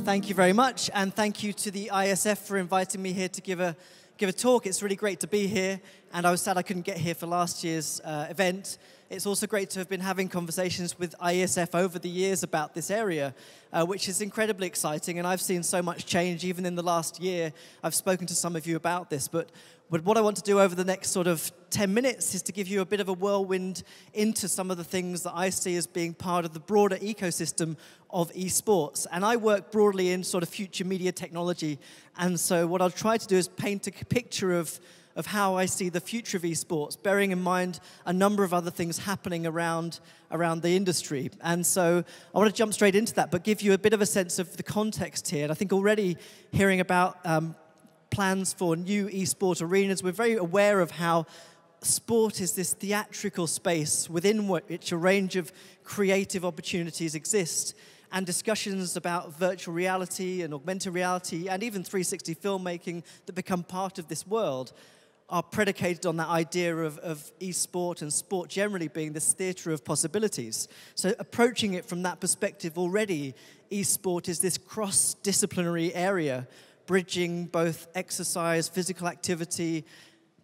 Thank you very much, and thank you to the IeSF for inviting me here to give a talk. It's really great to be here, and I was sad I couldn't get here for last year's event. It's also great to have been having conversations with IeSF over the years about this area, which is incredibly exciting, and I've seen so much change even in the last year. I've spoken to some of you about this, but what I want to do over the next sort of 10 minutes is to give you a bit of a whirlwind into some of the things that I see as being part of the broader ecosystem of esports. And I work broadly in sort of future media technology, and so what I'll try to do is paint a picture of how I see the future of esports, bearing in mind a number of other things happening around the industry. And so I want to jump straight into that, but give you a bit of a sense of the context here. And I think already hearing about plans for new esport arenas, we're very aware of how sport is this theatrical space within which a range of creative opportunities exist. And discussions about virtual reality and augmented reality and even 360 filmmaking that become part of this world are predicated on that idea of esport and sport generally being this theatre of possibilities. So approaching it from that perspective already, esport is this cross-disciplinary area, bridging both exercise, physical activity,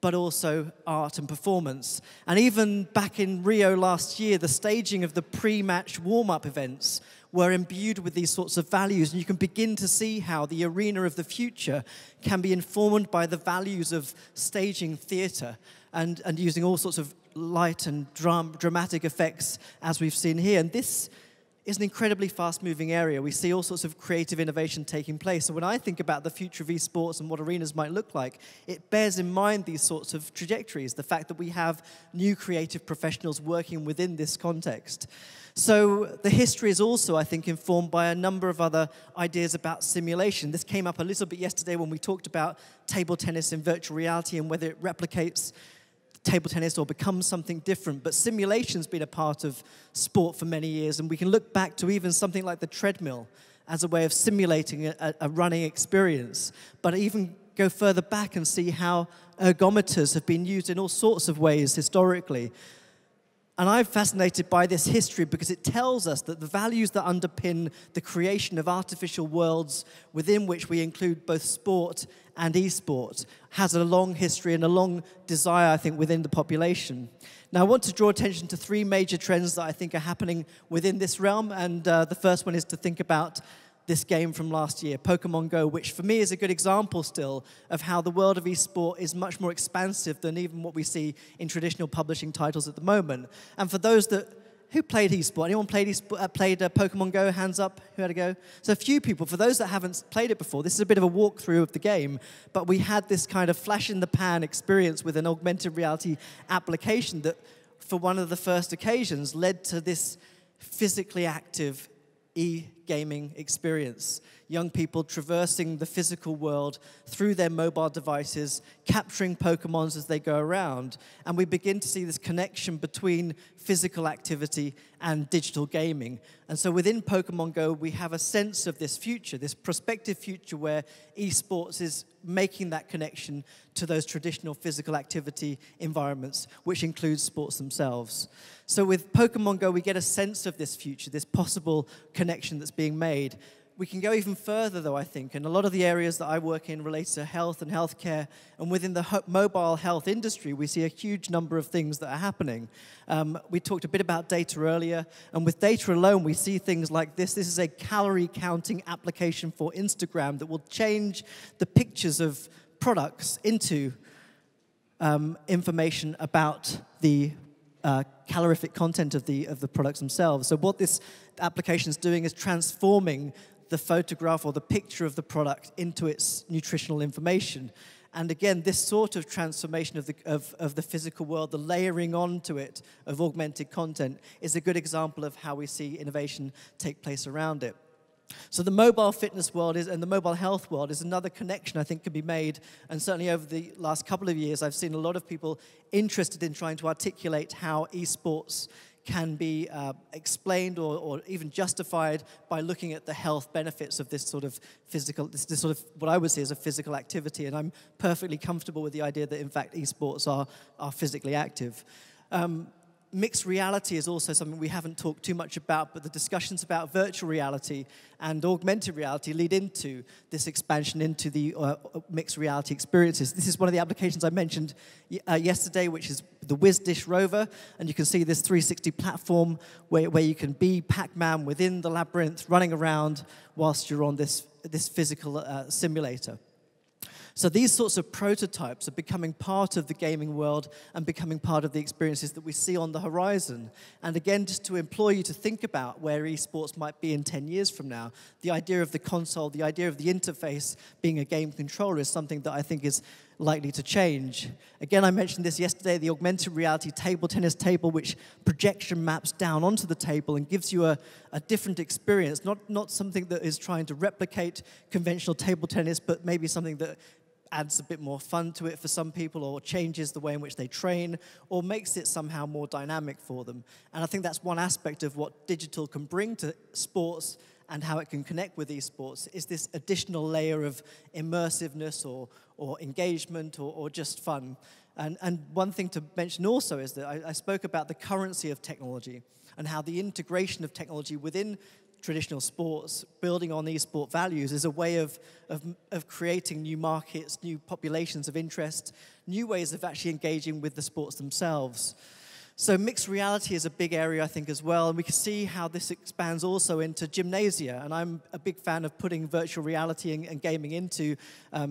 but also art and performance. And even back in Rio last year, the staging of the pre-match warm-up events were imbued with these sorts of values, and you can begin to see how the arena of the future can be informed by the values of staging theatre and using all sorts of light and dramatic effects, as we've seen here. And this is an incredibly fast-moving area. We see all sorts of creative innovation taking place. So when I think about the future of esports and what arenas might look like, it bears in mind these sorts of trajectories, the fact that we have new creative professionals working within this context. So the history is also, I think, informed by a number of other ideas about simulation. This came up a little bit yesterday when we talked about table tennis in virtual reality and whether it replicates table tennis or becomes something different. But simulation's been a part of sport for many years, and we can look back to even something like the treadmill as a way of simulating a running experience, but even go further back and see how ergometers have been used in all sorts of ways historically. And I'm fascinated by this history because it tells us that the values that underpin the creation of artificial worlds within which we include both sport and esport has a long history and a long desire, I think, within the population. Now, I want to draw attention to three major trends that I think are happening within this realm, and the first one is to think about this game from last year, Pokemon Go, which for me is a good example still of how the world of esport is much more expansive than even what we see in traditional publishing titles at the moment. And for those who played esport, anyone played Pokemon Go? Hands up, who had a go? So a few people. For those that haven't played it before, this is a bit of a walkthrough of the game, but we had this kind of flash-in-the-pan experience with an augmented reality application that, for one of the first occasions, led to this physically active e-gaming experience. Young people traversing the physical world through their mobile devices, capturing Pokemons as they go around. And we begin to see this connection between physical activity and digital gaming. And so within Pokemon Go, we have a sense of this future, this prospective future where esports is making that connection to those traditional physical activity environments, which includes sports themselves. So with Pokemon Go, we get a sense of this future, this possible connection that's being made. We can go even further, though, I think, and a lot of the areas that I work in relate to health and healthcare, and within the mobile health industry, we see a huge number of things that are happening. We talked a bit about data earlier, and with data alone, we see things like this. This is a calorie-counting application for Instagram that will change the pictures of products into information about the calorific content of the products themselves. So what this application is doing is transforming the photograph or the picture of the product into its nutritional information. And again, this sort of transformation of the physical world, the layering onto it of augmented content, is a good example of how we see innovation take place around it. So the mobile fitness world and the mobile health world is another connection I think can be made, and certainly over the last couple of years I've seen a lot of people interested in trying to articulate how esports can be explained or even justified by looking at the health benefits of this sort of physical, this sort of what I would say is a physical activity, and I'm perfectly comfortable with the idea that in fact esports are physically active. Mixed reality is also something we haven't talked too much about, but the discussions about virtual reality and augmented reality lead into this expansion into the mixed reality experiences. This is one of the applications I mentioned yesterday, which is the WizDish rover, and you can see this 360 platform where you can be Pac-Man within the labyrinth, running around whilst you're on this physical simulator. So these sorts of prototypes are becoming part of the gaming world and becoming part of the experiences that we see on the horizon. And again, just to implore you to think about where esports might be in 10 years from now, the idea of the console, the idea of the interface being a game controller is something that I think is likely to change. Again, I mentioned this yesterday, the augmented reality table tennis table, which projection maps down onto the table and gives you a different experience, not something that is trying to replicate conventional table tennis, but maybe something that adds a bit more fun to it for some people, or changes the way in which they train, or makes it somehow more dynamic for them. And I think that's one aspect of what digital can bring to sports and how it can connect with esports, is this additional layer of immersiveness or engagement or just fun. And one thing to mention also is that I spoke about the currency of technology and how the integration of technology within traditional sports, building on esport values, is a way of creating new markets, new populations of interest, new ways of actually engaging with the sports themselves. So mixed reality is a big area, I think, as well, and we can see how this expands also into gymnasia, and I'm a big fan of putting virtual reality and gaming into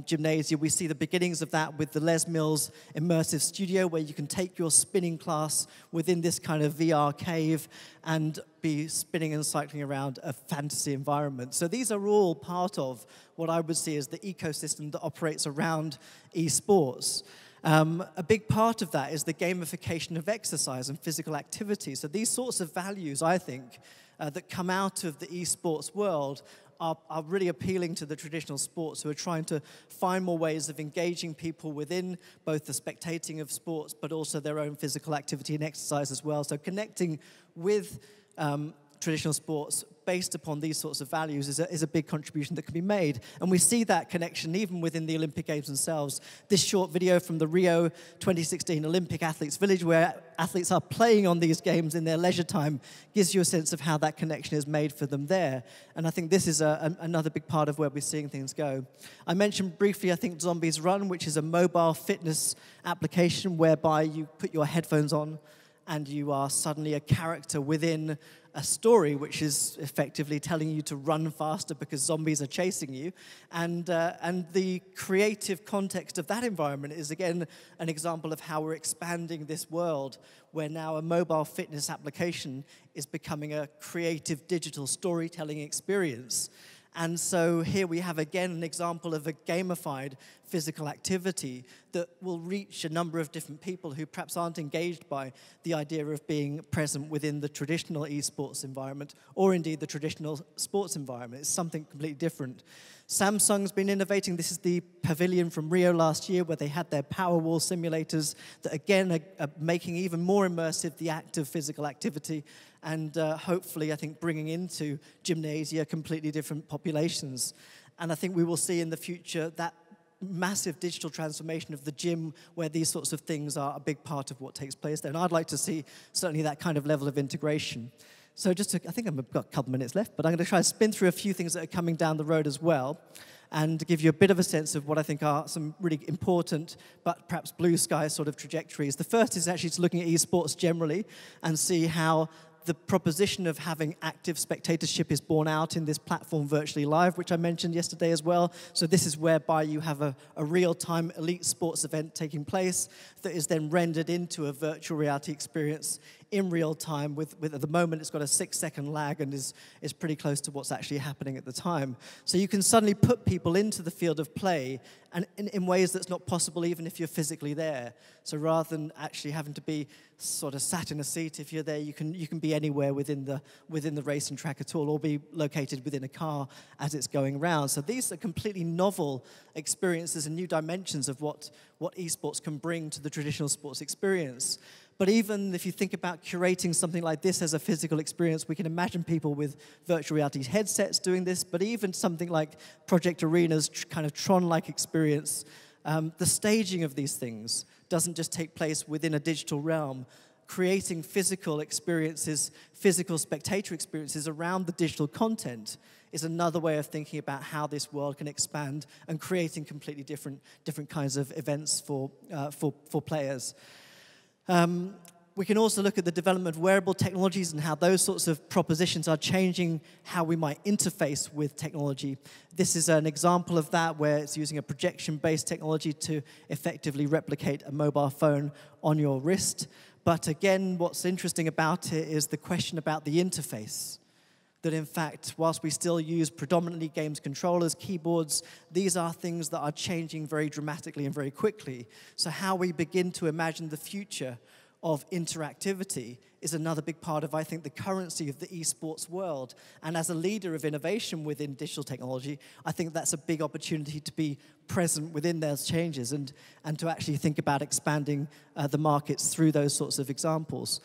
gymnasia. We see the beginnings of that with the Les Mills Immersive Studio, where you can take your spinning class within this kind of VR cave and be spinning and cycling around a fantasy environment. So these are all part of what I would see as the ecosystem that operates around esports. A big part of that is the gamification of exercise and physical activity. So these sorts of values, I think, that come out of the esports world are really appealing to the traditional sports, who are trying to find more ways of engaging people within both the spectating of sports, but also their own physical activity and exercise as well. So connecting with traditional sports based upon these sorts of values is a big contribution that can be made. And we see that connection even within the Olympic Games themselves. This short video from the Rio 2016 Olympic Athletes Village, where athletes are playing on these games in their leisure time, gives you a sense of how that connection is made for them there. And I think this is another big part of where we're seeing things go. I mentioned briefly, I think, Zombies Run, which is a mobile fitness application whereby you put your headphones on and you are suddenly a character within a story which is effectively telling you to run faster because zombies are chasing you. And the creative context of that environment is, again, an example of how we're expanding this world, where now a mobile fitness application is becoming a creative digital storytelling experience. And so here we have, again, an example of a gamified physical activity that will reach a number of different people who perhaps aren't engaged by the idea of being present within the traditional esports environment, or indeed the traditional sports environment. It's something completely different. Samsung's been innovating. This is the pavilion from Rio last year, where they had their Powerwall simulators that, again, are making even more immersive the act of physical activity, and hopefully, I think, bringing into gymnasia completely different populations. And I think we will see in the future that massive digital transformation of the gym, where these sorts of things are a big part of what takes place there. And I'd like to see certainly that kind of level of integration. So I think I've got a couple minutes left, but I'm going to try to spin through a few things that are coming down the road as well, and give you a bit of a sense of what I think are some really important, but perhaps blue sky sort of trajectories. The first is actually just looking at esports generally and see how the proposition of having active spectatorship is borne out in this platform Virtually Live, which I mentioned yesterday as well. So this is whereby you have a real-time elite sports event taking place that is then rendered into a virtual reality experience in real time. With at the moment, it's got a 6-second lag and is pretty close to what's actually happening at the time. So you can suddenly put people into the field of play, and in ways that's not possible even if you're physically there. So rather than actually having to be sort of sat in a seat, if you're there, you can be anywhere within the racing track at all, or be located within a car as it's going around. So these are completely novel experiences and new dimensions of what esports can bring to the traditional sports experience. But even if you think about curating something like this as a physical experience, we can imagine people with virtual reality headsets doing this, but even something like Project Arena's kind of Tron-like experience, the staging of these things doesn't just take place within a digital realm. creating physical experiences, physical spectator experiences around the digital content is another way of thinking about how this world can expand and creating completely different kinds of events for players. We can also look at the development of wearable technologies and how those sorts of propositions are changing how we might interface with technology. This is an example of that, where it's using a projection-based technology to effectively replicate a mobile phone on your wrist. But again, what's interesting about it is the question about the interface. That in fact, whilst we still use predominantly games controllers, keyboards, these are things that are changing very dramatically and very quickly. So how we begin to imagine the future of interactivity is another big part of, I think, the currency of the esports world. And as a leader of innovation within digital technology, I think that's a big opportunity to be present within those changes and to actually think about expanding the markets through those sorts of examples.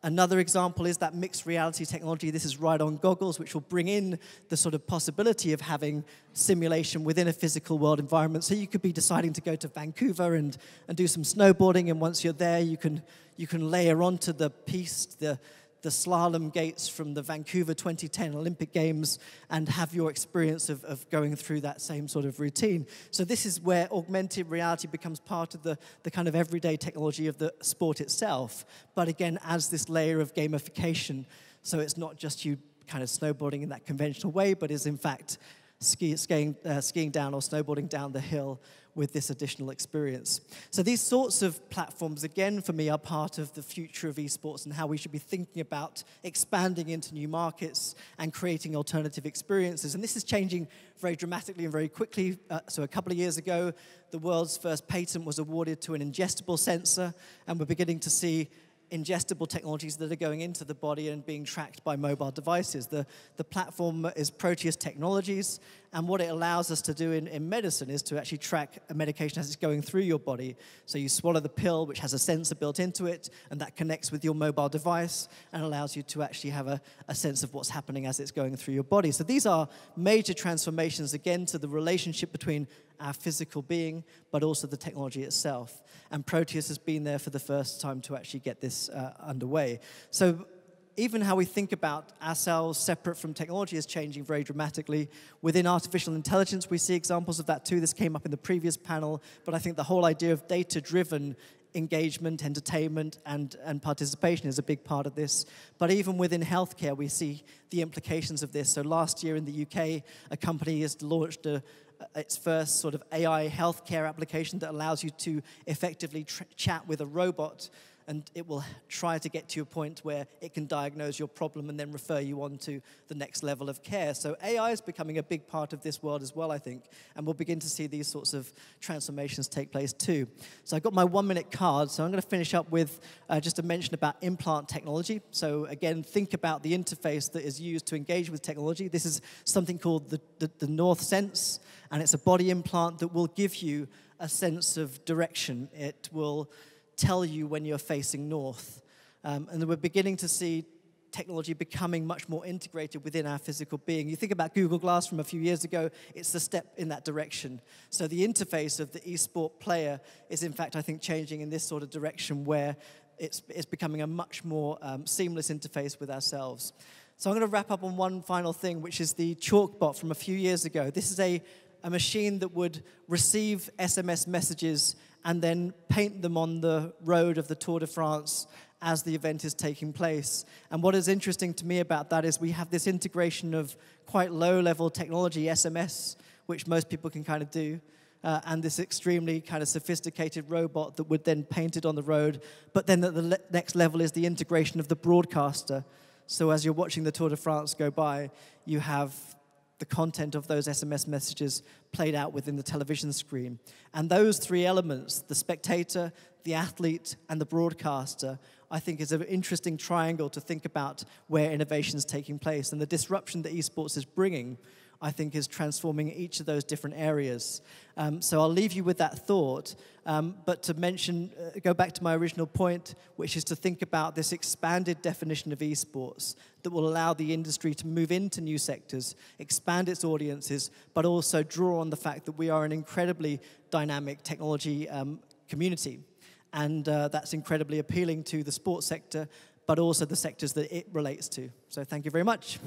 Another example is that mixed reality technology. This is ride-on goggles, which will bring in the sort of possibility of having simulation within a physical world environment. So you could be deciding to go to Vancouver and do some snowboarding, and once you're there, you can layer onto the piste, the slalom gates from the Vancouver 2010 Olympic Games and have your experience of going through that same sort of routine. So this is where augmented reality becomes part of the kind of everyday technology of the sport itself, but again, as this layer of gamification. So it's not just you kind of snowboarding in that conventional way, but is in fact skiing down or snowboarding down the hill with this additional experience. So these sorts of platforms, again, for me, are part of the future of esports and how we should be thinking about expanding into new markets and creating alternative experiences. And this is changing very dramatically and very quickly. So a couple of years ago, the world's first patent was awarded to an ingestible sensor, and we're beginning to see ingestible technologies that are going into the body and being tracked by mobile devices. The platform is Proteus Technologies, and what it allows us to do in medicine is to actually track a medication as it's going through your body. So you swallow the pill, which has a sensor built into it, and that connects with your mobile device and allows you to actually have a sense of what's happening as it's going through your body. So these are major transformations, again, to the relationship between our physical being, but also the technology itself. And Proteus has been there for the first time to actually get this underway. So even how we think about ourselves separate from technology is changing very dramatically. Within artificial intelligence, we see examples of that too. This came up in the previous panel, but I think the whole idea of data-driven engagement, entertainment, and participation is a big part of this. But even within healthcare, we see the implications of this. So last year in the UK, a company has launched its first sort of AI healthcare application that allows you to effectively chat with a robot, and it will try to get to a point where it can diagnose your problem and then refer you on to the next level of care. So AI is becoming a big part of this world as well, I think, and we'll begin to see these sorts of transformations take place too. So I've got my 1-minute card, so I'm going to finish up with just a mention about implant technology. So again, think about the interface that is used to engage with technology. This is something called the North Sense, and it's a body implant that will give you a sense of direction. It will tell you when you're facing north. And we're beginning to see technology becoming much more integrated within our physical being. You think about Google Glass from a few years ago, it's a step in that direction. So the interface of the esport player is, in fact, I think, changing in this sort of direction where it's becoming a much more seamless interface with ourselves. So I'm going to wrap up on one final thing, which is the Chalkbot from a few years ago. This is a machine that would receive SMS messages and then paint them on the road of the Tour de France as the event is taking place. And what is interesting to me about that is we have this integration of quite low-level technology, SMS, which most people can kind of do, and this extremely kind of sophisticated robot that would then paint it on the road. But then at the next level is the integration of the broadcaster. So as you're watching the Tour de France go by, you have the content of those SMS messages played out within the television screen. And those three elements, the spectator, the athlete, and the broadcaster, I think is an interesting triangle to think about where innovation is taking place. And the disruption that esports is bringing, I think, is transforming each of those different areas. So I'll leave you with that thought, but to mention, go back to my original point, which is to think about this expanded definition of esports that will allow the industry to move into new sectors, expand its audiences, but also draw on the fact that we are an incredibly dynamic technology community. and that's incredibly appealing to the sports sector, but also the sectors that it relates to. So thank you very much.